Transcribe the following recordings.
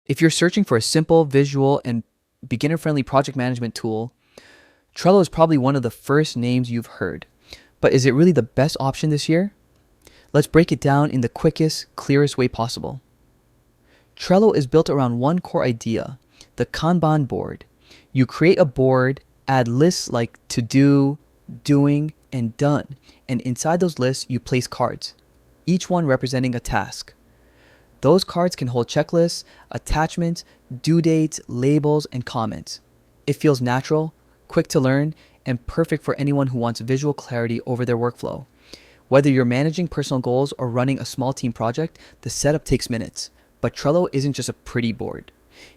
If you're searching for a simple, visual, and beginner-friendly project management tool, Trello is probably one of the first names you've heard. But is it really the best option this year? Let's break it down in the quickest, clearest way possible. Trello is built around one core idea, the Kanban board. You create a board, add lists like to do, doing, and done, and inside those lists you place cards, each one representing a task. Those cards can hold checklists, attachments, due dates, labels, and comments. It feels natural, quick to learn, and perfect for anyone who wants visual clarity over their workflow. Whether you're managing personal goals or running a small team project, the setup takes minutes. But Trello isn't just a pretty board.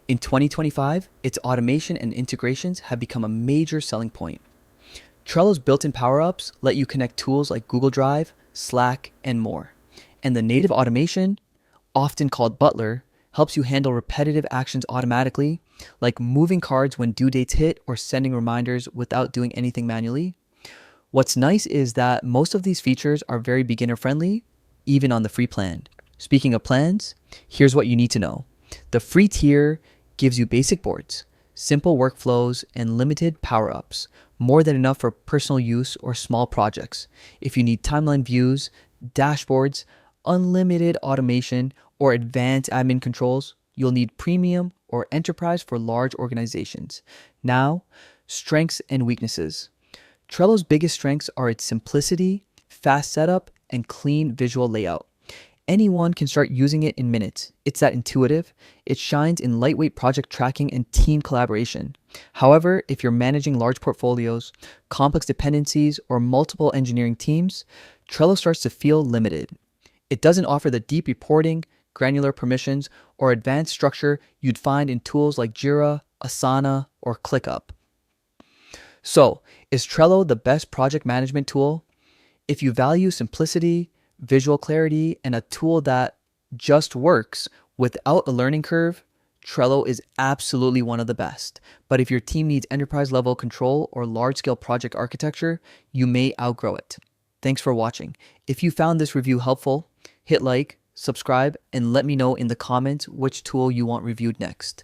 In 2025, its automation and integrations have become a major selling point. Trello's built-in power-ups let you connect tools like Google Drive, Slack, and more. And the native automation, often called Butler, helps you handle repetitive actions automatically, like moving cards when due dates hit or sending reminders without doing anything manually. What's nice is that most of these features are very beginner-friendly, even on the free plan. Speaking of plans, here's what you need to know. The free tier gives you basic boards, simple workflows, and limited power-ups, more than enough for personal use or small projects. If you need timeline views, dashboards, unlimited automation, or advanced admin controls, you'll need premium or enterprise for large organizations. Now, strengths and weaknesses. Trello's biggest strengths are its simplicity, fast setup, and clean visual layout. Anyone can start using it in minutes. It's that intuitive. It shines in lightweight project tracking and team collaboration. However, if you're managing large portfolios, complex dependencies, or multiple engineering teams, Trello starts to feel limited. It doesn't offer the deep reporting, granular permissions, or advanced structure you'd find in tools like Jira, Asana, or ClickUp. So, is Trello the best project management tool? If you value simplicity, visual clarity, and a tool that just works without a learning curve, Trello is absolutely one of the best. But if your team needs enterprise level control or large scale project architecture, you may outgrow it. Thanks for watching. If you found this review helpful, hit like, subscribe, and let me know in the comments which tool you want reviewed next.